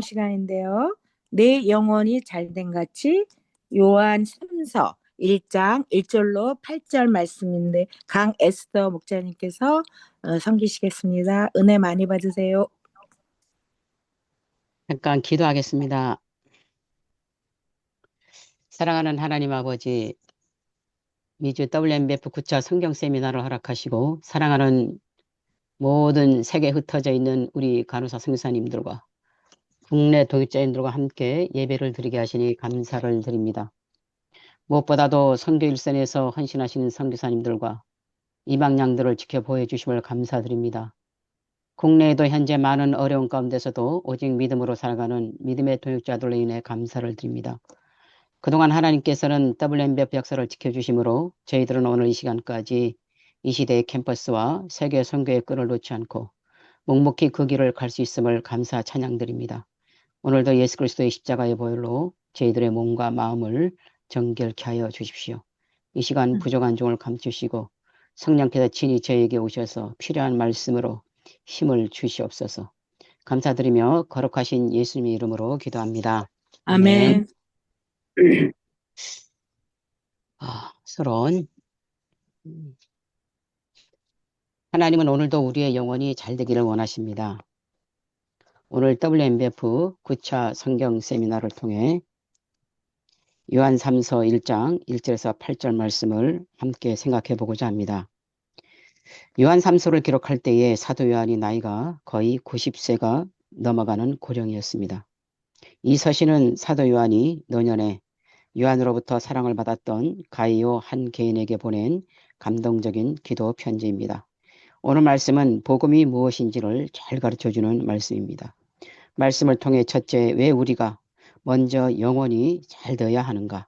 시간인데요. 내 영혼이 잘된 같이 요한 3서 1장 1절로 8절 말씀인데 강 에스더 목자님께서 섬기시겠습니다. 은혜 많이 받으세요. 잠깐 기도하겠습니다. 사랑하는 하나님 아버지, 미주 WMBF 9차 성경 세미나를 허락하시고 사랑하는 모든 세계에 흩어져 있는 우리 간호사 선교사님들과 국내 도교자님들과 함께 예배를 드리게 하시니 감사를 드립니다. 무엇보다도 선교 일선에서 헌신하시는 선교사님들과 이방양들을 지켜보여 주심을 감사드립니다. 국내에도 현재 많은 어려운 가운데서도 오직 믿음으로 살아가는 믿음의 도육자들로 인해 감사를 드립니다. 그동안 하나님께서는 WMBF 역사를 지켜주심으로 저희들은 오늘 이 시간까지 이 시대의 캠퍼스와 세계 선교의 끈을 놓지 않고 묵묵히 그 길을 갈 수 있음을 감사 찬양드립니다. 오늘도 예수 그리스도의 십자가의 보혈로 저희들의 몸과 마음을 정결케 하여 주십시오. 이 시간 부족한 종을 감추시고 성령께서 친히 저에게 오셔서 필요한 말씀으로 힘을 주시옵소서. 감사드리며 거룩하신 예수님의 이름으로 기도합니다. 아멘. 서론. 하나님은 오늘도 우리의 영혼이 잘 되기를 원하십니다. 오늘 WMBF 9차 성경 세미나를 통해 요한 3서 1장 1절에서 8절 말씀을 함께 생각해 보고자 합니다. 요한 3서를 기록할 때에 사도 요한이 나이가 거의 90세가 넘어가는 고령이었습니다. 이 서신은 사도 요한이 노년에 요한으로부터 사랑을 받았던 가이오 한 개인에게 보낸 감동적인 기도 편지입니다. 오늘 말씀은 복음이 무엇인지를 잘 가르쳐주는 말씀입니다. 말씀을 통해 첫째, 왜 우리가 먼저 영혼이 잘 되어야 하는가?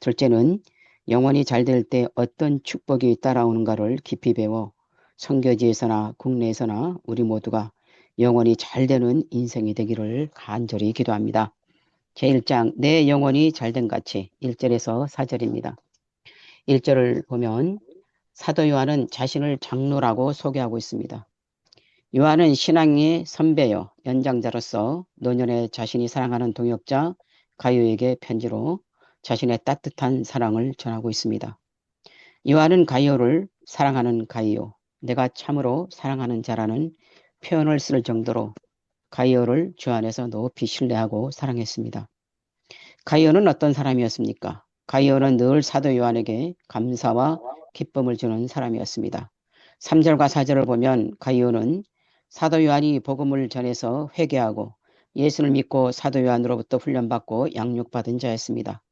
둘째는 영혼이 잘 될 때 어떤 축복이 따라오는가를 깊이 배워 선교지에서나 국내에서나 우리 모두가 영혼이 잘 되는 인생이 되기를 간절히 기도합니다. 제1장 내 영혼이 잘된 같이 1절에서 4절입니다. 1절을 보면 사도 요한은 자신을 장로라고 소개하고 있습니다. 요한은 신앙의 선배요 연장자로서 노년에 자신이 사랑하는 동역자 가이오에게 편지로 자신의 따뜻한 사랑을 전하고 있습니다. 요한은 가이오를 사랑하는 가이오, 내가 참으로 사랑하는 자라는 표현을 쓸 정도로 가이오를 주 안에서 높이 신뢰하고 사랑했습니다. 가이오는 어떤 사람이었습니까? 가이오는 늘 사도 요한에게 감사와 기쁨을 주는 사람이었습니다. 3절과 4절을 보면 가이오는 사도 요한이 복음을 전해서 회개하고 예수를 믿고 사도 요한으로부터 훈련받고 양육받은 자였습니다.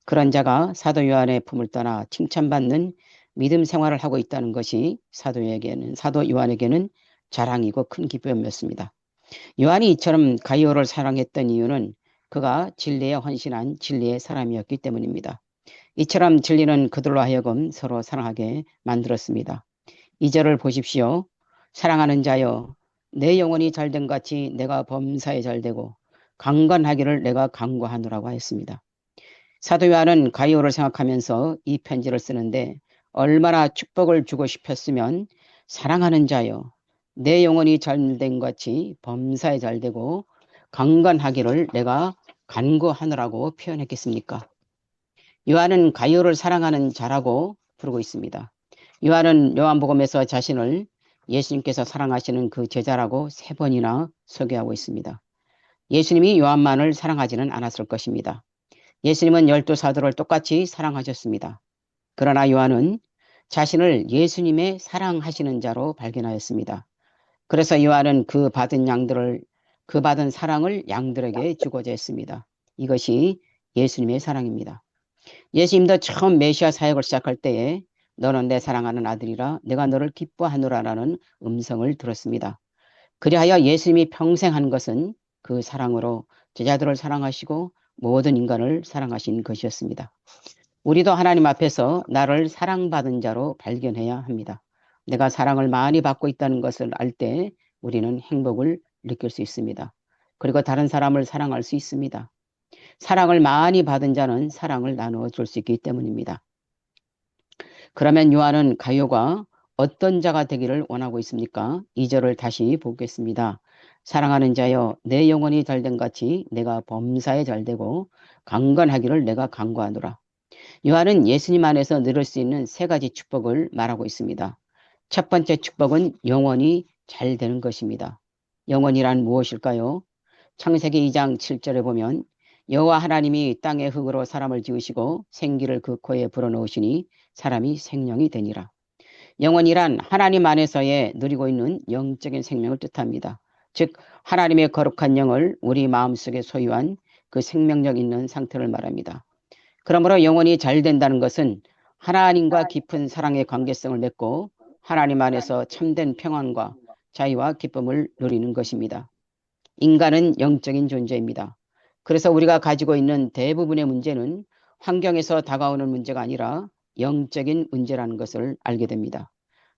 그런 자가 사도 요한의 품을 떠나 칭찬받는 믿음 생활을 하고 있다는 것이 사도 요한에게는 자랑이고 큰 기쁨이었습니다. 요한이 이처럼 가이오를 사랑했던 이유는 그가 진리에 헌신한 진리의 사람이었기 때문입니다. 이처럼 진리는 그들로 하여금 서로 사랑하게 만들었습니다. 2절을 보십시오. 사랑하는 자여, 내 영혼이 잘된 같이 내가 범사에 잘되고 강건하기를 내가 간구하노라고 하였습니다. 사도 요한은 가이오를 생각하면서 이 편지를 쓰는데 얼마나 축복을 주고 싶었으면 사랑하는 자여, 내 영혼이 잘된 같이 범사에 잘되고 강건하기를 내가 간구하노라고 표현했겠습니까? 요한은 가이오를 사랑하는 자라고 부르고 있습니다. 요한은 요한복음에서 자신을 예수님께서 사랑하시는 그 제자라고 3번이나 소개하고 있습니다. 예수님이 요한만을 사랑하지는 않았을 것입니다. 예수님은 12사도를 똑같이 사랑하셨습니다. 그러나 요한은 자신을 예수님의 사랑하시는 자로 발견하였습니다. 그래서 요한은 그 받은 사랑을 양들에게 주고자 했습니다. 이것이 예수님의 사랑입니다. 예수님도 처음 메시아 사역을 시작할 때에 너는 내 사랑하는 아들이라 내가 너를 기뻐하노라라는 음성을 들었습니다. 그리하여 예수님이 평생 한 것은 그 사랑으로 제자들을 사랑하시고 모든 인간을 사랑하신 것이었습니다. 우리도 하나님 앞에서 나를 사랑받은 자로 발견해야 합니다. 내가 사랑을 많이 받고 있다는 것을 알 때 우리는 행복을 느낄 수 있습니다. 그리고 다른 사람을 사랑할 수 있습니다. 사랑을 많이 받은 자는 사랑을 나누어 줄 수 있기 때문입니다. 그러면 요한은 가이오가 어떤 자가 되기를 원하고 있습니까? 2절을 다시 보겠습니다. 사랑하는 자여, 내 영혼이 잘된 같이 내가 범사에 잘되고 강건하기를 내가 간구하노라. 요한은 예수님 안에서 누릴 수 있는 세 가지 축복을 말하고 있습니다. 첫 번째 축복은 영혼이 잘 되는 것입니다. 영혼이란 무엇일까요? 창세기 2장 7절에 보면 여호와 하나님이 땅의 흙으로 사람을 지으시고 생기를 그 코에 불어넣으시니 사람이 생명이 되니라. 영혼이란 하나님 안에서의 누리고 있는 영적인 생명을 뜻합니다. 즉 하나님의 거룩한 영을 우리 마음속에 소유한 그 생명력 있는 상태를 말합니다. 그러므로 영혼이 잘 된다는 것은 하나님과 깊은 사랑의 관계성을 맺고 하나님 안에서 참된 평안과 자유와 기쁨을 누리는 것입니다. 인간은 영적인 존재입니다. 그래서 우리가 가지고 있는 대부분의 문제는 환경에서 다가오는 문제가 아니라 영적인 문제라는 것을 알게 됩니다.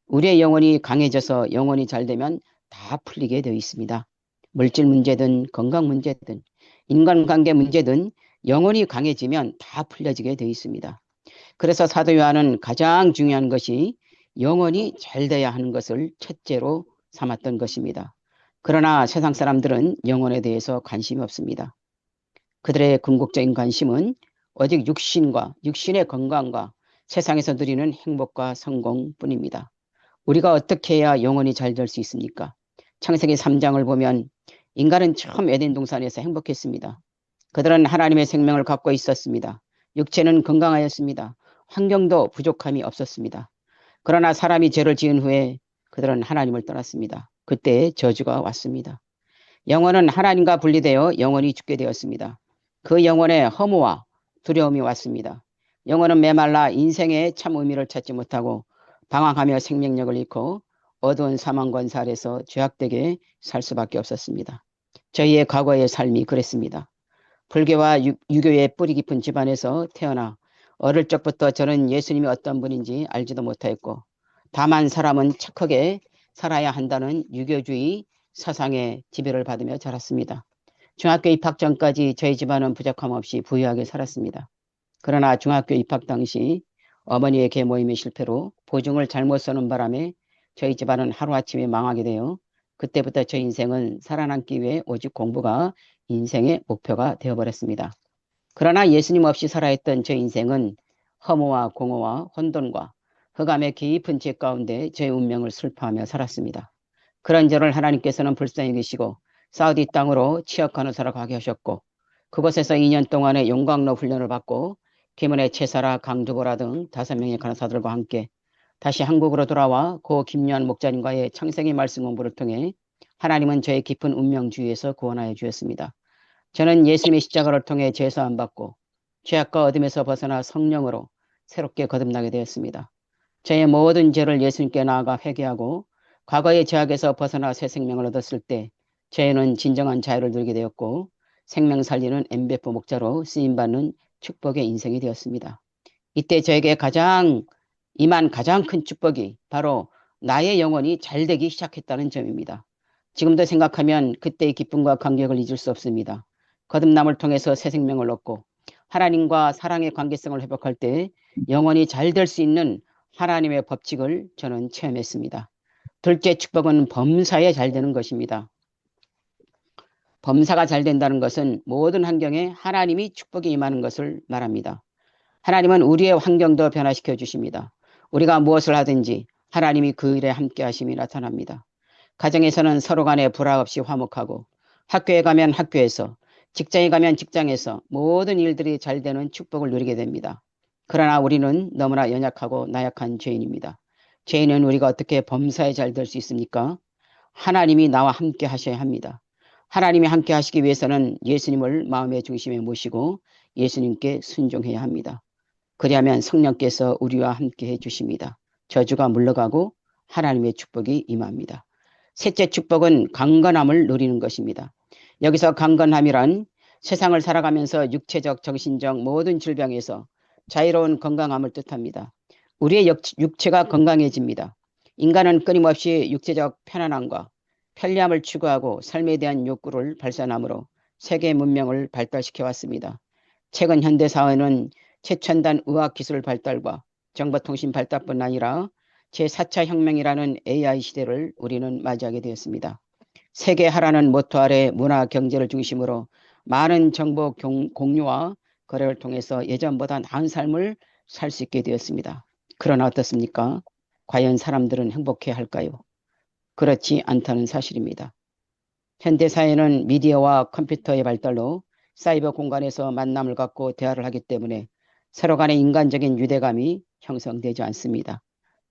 우리의 영혼이 강해져서 영혼이 잘 되면 다 풀리게 되어 있습니다. 물질 문제든 건강 문제든 인간관계 문제든 영혼이 강해지면 다 풀려지게 되어 있습니다. 그래서 사도 요한은 가장 중요한 것이 영혼이 잘 돼야 하는 것을 첫째로 삼았던 것입니다. 그러나 세상 사람들은 영혼에 대해서 관심이 없습니다. 그들의 궁극적인 관심은 오직 육신과 육신의 건강과 세상에서 누리는 행복과 성공뿐입니다. 우리가 어떻게 해야 영혼이 잘 될 수 있습니까? 창세기 3장을 보면 인간은 처음 에덴 동산에서 행복했습니다. 그들은 하나님의 생명을 갖고 있었습니다. 육체는 건강하였습니다. 환경도 부족함이 없었습니다. 그러나 사람이 죄를 지은 후에 그들은 하나님을 떠났습니다. 그때 저주가 왔습니다. 영혼은 하나님과 분리되어 영원히 죽게 되었습니다. 그 영혼에 허무와 두려움이 왔습니다. 영혼은 메말라 인생의 참 의미를 찾지 못하고 방황하며 생명력을 잃고 어두운 사망 권세 아래서 죄악되게 살 수밖에 없었습니다. 저희의 과거의 삶이 그랬습니다. 불교와 유교의 뿌리 깊은 집안에서 태어나 어릴 적부터 저는 예수님이 어떤 분인지 알지도 못하였고 다만 사람은 착하게 살아야 한다는 유교주의 사상의 지배를 받으며 자랐습니다. 중학교 입학 전까지 저희 집안은 부족함 없이 부유하게 살았습니다. 그러나 중학교 입학 당시 어머니의 계모임의 실패로 보증을 잘못 서는 바람에 저희 집안은 하루아침에 망하게 되어 그때부터 저 인생은 살아남기 위해 오직 공부가 인생의 목표가 되어버렸습니다. 그러나 예수님 없이 살아있던 저 인생은 허무와 공허와 혼돈과 흑암의 깊은 죄 가운데 제 운명을 슬퍼하며 살았습니다. 그런 저를 하나님께서는 불쌍히 여기시고 사우디 땅으로 취업 간호사로 가게 하셨고 그곳에서 2년 동안의 용광로 훈련을 받고 김은혜 채사라 강두보라 등 5명의 간호사들과 함께 다시 한국으로 돌아와 고 김요한 목자님과의 창세기 말씀 공부를 통해 하나님은 저의 깊은 운명주의에서 구원하여 주셨습니다. 저는 예수님의 십자가를 통해 제사함 받고 죄악과 어둠에서 벗어나 성령으로 새롭게 거듭나게 되었습니다. 저의 모든 죄를 예수님께 나아가 회개하고 과거의 죄악에서 벗어나 새 생명을 얻었을 때 저희는 진정한 자유를 누리게 되었고 생명 살리는 MBF 목자로 쓰임받는 축복의 인생이 되었습니다. 이때 저에게 임한 가장 큰 축복이 바로 나의 영혼이 잘되기 시작했다는 점입니다. 지금도 생각하면 그때의 기쁨과 감격을 잊을 수 없습니다. 거듭남을 통해서 새 생명을 얻고 하나님과 사랑의 관계성을 회복할 때 영혼이 잘 될 수 있는 하나님의 법칙을 저는 체험했습니다. 둘째 축복은 범사에 잘 되는 것입니다. 범사가 잘 된다는 것은 모든 환경에 하나님이 축복이 임하는 것을 말합니다. 하나님은 우리의 환경도 변화시켜 주십니다. 우리가 무엇을 하든지 하나님이 그 일에 함께 하심이 나타납니다. 가정에서는 서로 간에 불화 없이 화목하고 학교에 가면 학교에서 직장에 가면 직장에서 모든 일들이 잘 되는 축복을 누리게 됩니다. 그러나 우리는 너무나 연약하고 나약한 죄인입니다. 죄인은 우리가 어떻게 범사에 잘 될 수 있습니까? 하나님이 나와 함께 하셔야 합니다. 하나님이 함께 하시기 위해서는 예수님을 마음의 중심에 모시고 예수님께 순종해야 합니다. 그리하면 성령께서 우리와 함께 해주십니다. 저주가 물러가고 하나님의 축복이 임합니다. 셋째 축복은 강건함을 누리는 것입니다. 여기서 강건함이란 세상을 살아가면서 육체적, 정신적 모든 질병에서 자유로운 건강함을 뜻합니다. 우리의 육체가 건강해집니다. 인간은 끊임없이 육체적 편안함과 편리함을 추구하고 삶에 대한 욕구를 발산함으로 세계 문명을 발달시켜 왔습니다. 최근 현대사회는 최첨단 의학기술 발달과 정보통신 발달뿐 아니라 제4차 혁명이라는 AI 시대를 우리는 맞이하게 되었습니다. 세계하라는 모토 아래 문화 경제를 중심으로 많은 정보 공유와 거래를 통해서 예전보다 나은 삶을 살 수 있게 되었습니다. 그러나 어떻습니까? 과연 사람들은 행복해 할까요? 그렇지 않다는 사실입니다. 현대사회는 미디어와 컴퓨터의 발달로 사이버 공간에서 만남을 갖고 대화를 하기 때문에 서로 간의 인간적인 유대감이 형성되지 않습니다.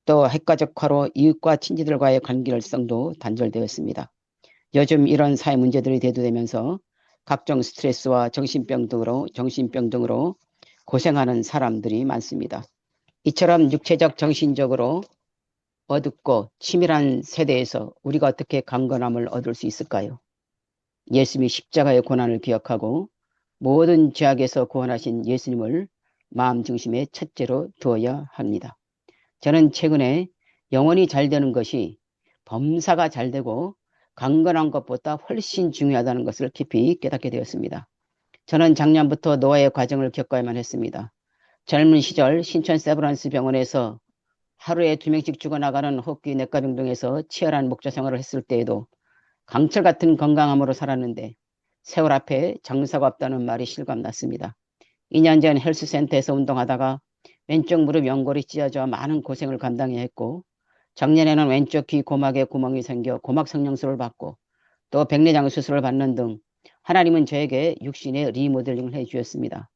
또 핵가족화로 이웃과 친지들과의 관계성도 단절되었습니다. 요즘 이런 사회 문제들이 대두되면서 각종 스트레스와 정신병 등으로 고생하는 사람들이 많습니다. 이처럼 육체적, 정신적으로 어둡고 치밀한 세대에서 우리가 어떻게 강건함을 얻을 수 있을까요? 예수님이 십자가의 고난을 기억하고 모든 죄악에서 구원하신 예수님을 마음 중심에 첫째로 두어야 합니다. 저는 최근에 영혼이 잘 되는 것이 범사가 잘 되고 강건한 것보다 훨씬 중요하다는 것을 깊이 깨닫게 되었습니다. 저는 작년부터 노화의 과정을 겪어야만 했습니다. 젊은 시절 신천 세브란스 병원에서 하루에 2명씩 죽어나가는 호흡기 내과병 등에서 치열한 목자 생활을 했을 때에도 강철 같은 건강함으로 살았는데 세월 앞에 장사가 없다는 말이 실감났습니다. 2년 전 헬스센터에서 운동하다가 왼쪽 무릎 연골이 찢어져 많은 고생을 감당해야 했고 작년에는 왼쪽 귀 고막에 구멍이 생겨 고막 성형수를 받고 또 백내장 수술을 받는 등 하나님은 저에게 육신의 리모델링을 해주셨습니다.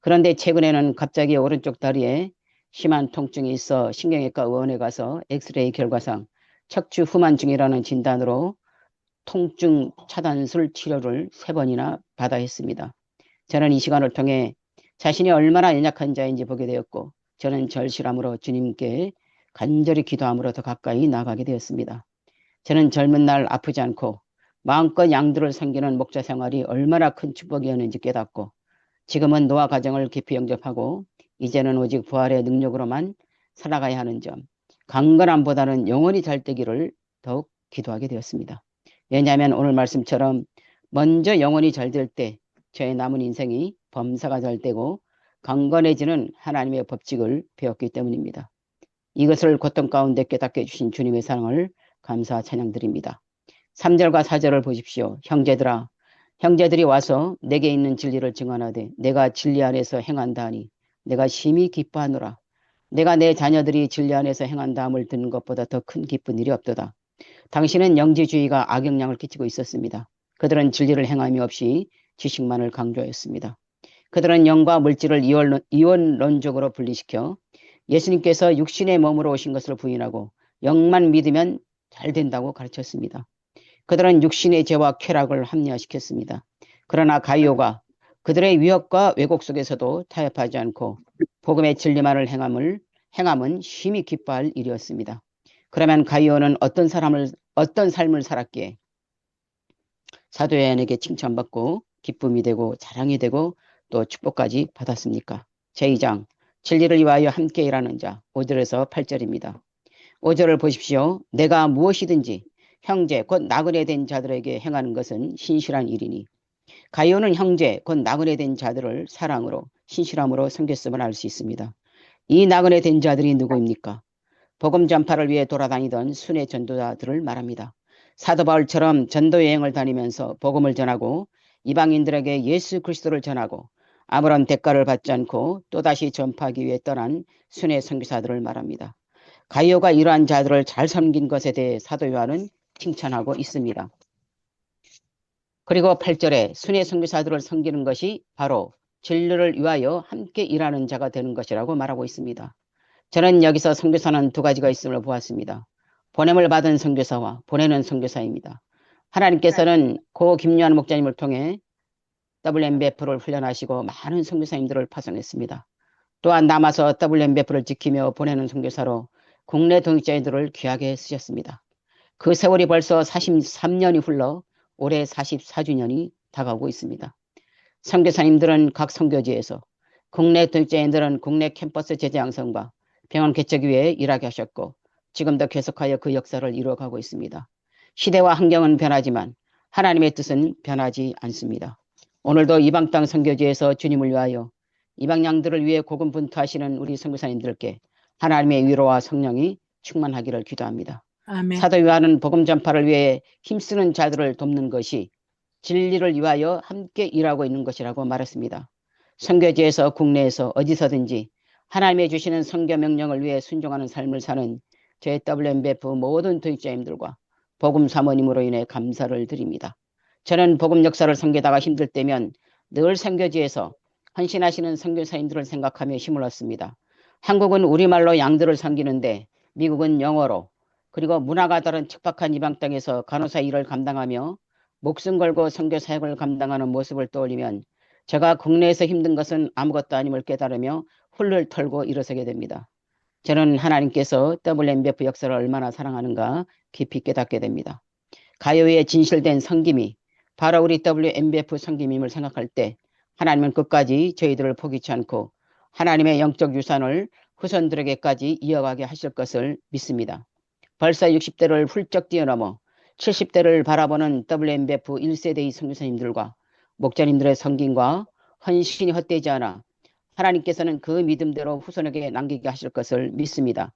그런데 최근에는 갑자기 오른쪽 다리에 심한 통증이 있어 신경외과 의원에 가서 엑스레이 결과상 척추 후만증이라는 진단으로 통증 차단술 치료를 3번이나 받아야 했습니다. 저는 이 시간을 통해 자신이 얼마나 연약한 자인지 보게 되었고 저는 절실함으로 주님께 간절히 기도함으로 더 가까이 나가게 되었습니다. 저는 젊은 날 아프지 않고 마음껏 양들을 섬기는 목자 생활이 얼마나 큰 축복이었는지 깨닫고 지금은 노화 과정을 깊이 영접하고 이제는 오직 부활의 능력으로만 살아가야 하는 점, 강건함보다는 영원히 잘 되기를 더욱 기도하게 되었습니다. 왜냐하면 오늘 말씀처럼 먼저 영혼이 잘 될 때 저의 남은 인생이 범사가 잘 되고 강건해지는 하나님의 법칙을 배웠기 때문입니다. 이것을 고통 가운데 깨닫게 해주신 주님의 사랑을 감사 찬양드립니다. 3절과 4절을 보십시오. 형제들아, 형제들이 와서 내게 있는 진리를 증언하되 내가 진리 안에서 행한다 하니 내가 심히 기뻐하노라. 내가 내 자녀들이 진리 안에서 행한다 함을 듣는 것보다 더 큰 기쁜 일이 없도다. 당신은 영지주의가 악영향을 끼치고 있었습니다. 그들은 진리를 행함이 없이 지식만을 강조했습니다. 그들은 영과 물질을 이원론적으로 분리시켜 예수님께서 육신의 몸으로 오신 것을 부인하고 영만 믿으면 잘 된다고 가르쳤습니다. 그들은 육신의 죄와 쾌락을 합리화시켰습니다. 그러나 가이오가 그들의 위협과 왜곡 속에서도 타협하지 않고 복음의 진리만을 행함은 심히 기뻐할 일이었습니다. 그러면 가이오는 어떤 삶을 살았기에 사도 요한에게 칭찬받고 기쁨이 되고 자랑이 되고 또 축복까지 받았습니까? 제2장 진리를 위하여 함께 일하는 자 5절에서 8절입니다. 5절을 보십시오. 내가 무엇이든지 형제 곧 나그네 된 자들에게 행하는 것은 신실한 일이니 가이오는 형제 곧 나그네 된 자들을 사랑으로 신실함으로 섬겼음을 알 수 있습니다. 이 나그네 된 자들이 누구입니까? 복음 전파를 위해 돌아다니던 순회 전도자들을 말합니다. 사도 바울처럼 전도 여행을 다니면서 복음을 전하고 이방인들에게 예수 그리스도를 전하고 아무런 대가를 받지 않고 또다시 전파하기 위해 떠난 순회 선교사들을 말합니다. 가이오가 이러한 자들을 잘 섬긴 것에 대해 사도 요한은 칭찬하고 있습니다. 그리고 8절에 순회 선교사들을 섬기는 것이 바로 진리를 위하여 함께 일하는 자가 되는 것이라고 말하고 있습니다. 저는 여기서 선교사는 2가지가 있음을 보았습니다. 보냄을 받은 선교사와 보내는 선교사입니다. 하나님께서는 고 김요한 목자님을 통해 WMBF를 훈련하시고 많은 선교사님들을 파송했습니다. 또한 남아서 WMBF를 지키며 보내는 선교사로 국내 동역자들을 귀하게 쓰셨습니다. 그 세월이 벌써 43년이 흘러 올해 44주년이 다가오고 있습니다. 선교사님들은 각 선교지에서, 국내 동역자들은 국내 캠퍼스 제재 양성과 병원 개척 위해 일하게 하셨고 지금도 계속하여 그 역사를 이루어가고 있습니다. 시대와 환경은 변하지만 하나님의 뜻은 변하지 않습니다. 오늘도 이방 땅 선교지에서 주님을 위하여 이방 양들을 위해 고군분투하시는 우리 선교사님들께 하나님의 위로와 성령이 충만하기를 기도합니다. 아멘. 사도 요한은 복음 전파를 위해 힘쓰는 자들을 돕는 것이 진리를 위하여 함께 일하고 있는 것이라고 말했습니다. 선교지에서 국내에서 어디서든지 하나님의 주시는 선교 명령을 위해 순종하는 삶을 사는 JWMBF 모든 도익자님들과 복음 사모님으로 인해 감사를 드립니다. 저는 복음 역사를 섬기다가 힘들 때면 늘 선교지에서 헌신하시는 선교사님들을 생각하며 힘을 얻습니다. 한국은 우리말로 양들을 섬기는데 미국은 영어로, 그리고 문화가 다른 척박한 이방 땅에서 간호사 일을 감당하며 목숨 걸고 선교 사역을 감당하는 모습을 떠올리면 제가 국내에서 힘든 것은 아무것도 아님을 깨달으며 훌을 털고 일어서게 됩니다. 저는 하나님께서 WMBF 역사를 얼마나 사랑하는가 깊이 깨닫게 됩니다. 가요의 진실된 섬김이 바로 우리 WMBF 섬김임을 생각할 때 하나님은 끝까지 저희들을 포기치 않고 하나님의 영적 유산을 후손들에게까지 이어가게 하실 것을 믿습니다. 벌써 60대를 훌쩍 뛰어넘어 70대를 바라보는 WMBF 1세대의 선교사님들과 목자님들의 섬김과 헌신이 헛되지 않아 하나님께서는 그 믿음대로 후손에게 남기게 하실 것을 믿습니다.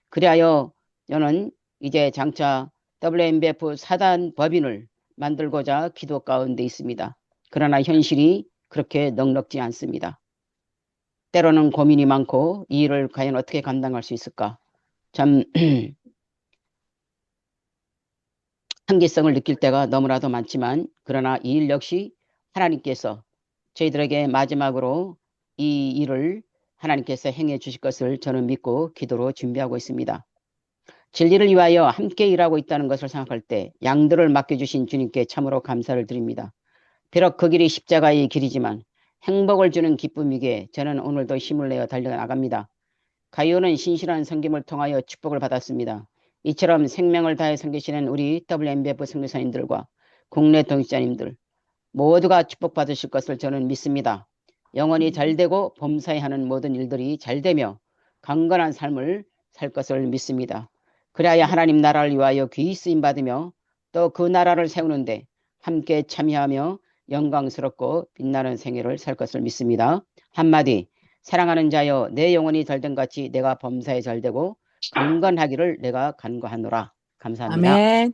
그리하여 저는 이제 장차 WMBF 사단 법인을 만들고자 기도 가운데 있습니다. 그러나 현실이 그렇게 넉넉지 않습니다. 때로는 고민이 많고 이 일을 과연 어떻게 감당할 수 있을까? 참 한계성을 느낄 때가 너무나도 많지만 그러나 이 일 역시 하나님께서 저희들에게 마지막으로 이 일을 하나님께서 행해 주실 것을 저는 믿고 기도로 준비하고 있습니다. 진리를 위하여 함께 일하고 있다는 것을 생각할 때 양들을 맡겨주신 주님께 참으로 감사를 드립니다. 비록 그 길이 십자가의 길이지만 행복을 주는 기쁨이기에 저는 오늘도 힘을 내어 달려나갑니다. 가요는 신실한 섬김을 통하여 축복을 받았습니다. 이처럼 생명을 다해 섬기시는 우리 WMBF 선교사님들과 국내 동역자님들 모두가 축복받으실 것을 저는 믿습니다. 영혼이 잘되고 범사에 하는 모든 일들이 잘되며 강건한 삶을 살 것을 믿습니다. 그래야 하나님 나라를 위하여 귀히 쓰임받으며 또 그 나라를 세우는데 함께 참여하며 영광스럽고 빛나는 생애를 살 것을 믿습니다. 한마디, 사랑하는 자여 내 영혼이 잘된 같이 내가 범사에 잘되고 강건하기를 내가 간구하노라. 감사합니다. 아멘.